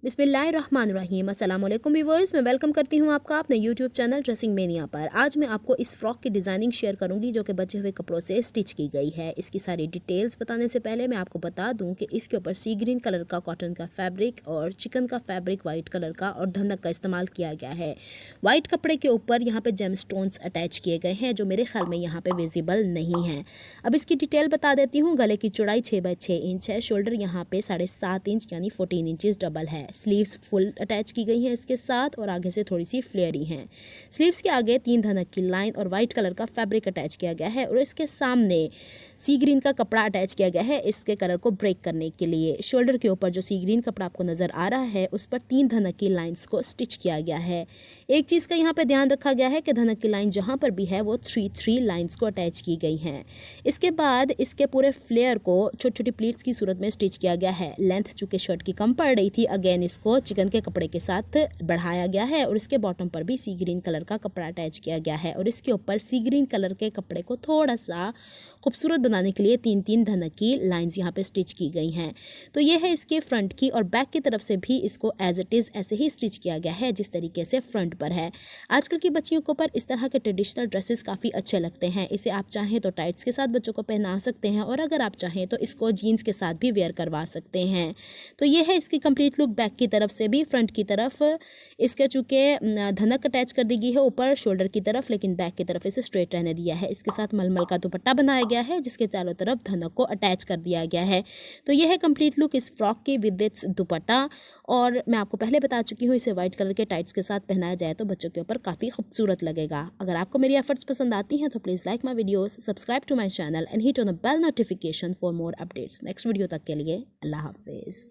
बिस्मिल्लाहिर्रहमानिर्रहीम। अस्सलाम वालेकुम व्यूअर्स, मैं वेलकम करती हूँ आपका अपने यूट्यूब चैनल ड्रेसिंग मेनिया पर। आज मैं आपको इस फ्रॉक की डिज़ाइनिंग शेयर करूँगी जो कि बचे हुए कपड़ों से स्टिच की गई है। इसकी सारी डिटेल्स बताने से पहले मैं आपको बता दूँ कि इसके ऊपर सी ग्रीन कलर का कॉटन का फैब्रिक और चिकन का फैब्रिक वाइट कलर का और धनक का इस्तेमाल किया गया है। वाइट कपड़े के ऊपर यहाँ पर जेम स्टोन्स अटैच किए गए हैं जो मेरे ख्याल में यहाँ पर विजिबल नहीं है। अब इसकी डिटेल बता देती हूँ। गले की चौड़ाई 6x6 इंच है। शोल्डर यहाँ पे 7.5 इंच यानी 14 इंचेस डबल है। स्लीव्स फुल अटैच की गई हैं इसके साथ और आगे से थोड़ी सी फ्लेयरी हैं। स्लीव्स के आगे 3 धनक की लाइन और वाइट कलर का फैब्रिक अटैच किया गया है और इसके सामने सी ग्रीन का कपड़ा अटैच किया गया है इसके कलर को ब्रेक करने के लिए। शोल्डर के ऊपर जो सी ग्रीन कपड़ा आपको नज़र आ रहा है उस पर 3 धनक की लाइन्स को स्टिच किया गया है। एक चीज़ का यहाँ पे ध्यान रखा गया है कि धनक की लाइन जहाँ पर भी है वो 3 लाइन्स को अटैच की गई हैं। इसके बाद इसके पूरे फ्लेयर को छोटी छोटी प्लीट्स की सूरत में स्टिच किया गया है। लेंथ चूँकि शर्ट की कम पड़ रही थी, अगेन इसको चिकन के कपड़े के साथ बढ़ाया गया है और इसके बॉटम पर भी सी ग्रीन कलर का कपड़ा अटैच किया गया है और इसके ऊपर सी ग्रीन कलर के कपड़े को थोड़ा सा खूबसूरत बनाने के लिए 3 धनक की लाइंस यहाँ पे स्टिच की गई हैं। तो ये है इसके फ्रंट की और बैक की तरफ से भी इसको एज इट इज़ ऐसे ही स्टिच किया गया है जिस तरीके से फ्रंट पर है। आजकल की बच्चियों को पर इस तरह के ट्रेडिशनल ड्रेसेस काफ़ी अच्छे लगते हैं। इसे आप चाहें तो टाइट्स के साथ बच्चों को पहना सकते हैं और अगर आप चाहें तो इसको जीन्स के साथ भी वेयर करवा सकते हैं। तो ये है इसकी कंप्लीट लुक। बैक की तरफ से भी फ्रंट की तरफ इसके चूँकि धनक अटैच कर दी गई है ऊपर शोल्डर की तरफ, लेकिन बैक की तरफ इसे स्ट्रेट रहने दिया है। इसके साथ मलमल का दुपट्टा बनाया गया है जिसके चारों तरफ धनक को अटैच कर दिया गया है। तो यह है कंप्लीट लुक इस फ्रॉक की विद इट्स दुपट्टा। और मैं आपको पहले बता चुकी हूँ इसे वाइट कलर के टाइट्स के साथ पहनाया जाए तो बच्चों के ऊपर काफ़ी खूबसूरत लगेगा। अगर आपको मेरी एफर्ट्स पसंद आती हैं तो please like my videos, subscribe to my channel and hit on the bell notification for more updates. Next video तक के लिए अल्लाह हाफिज़।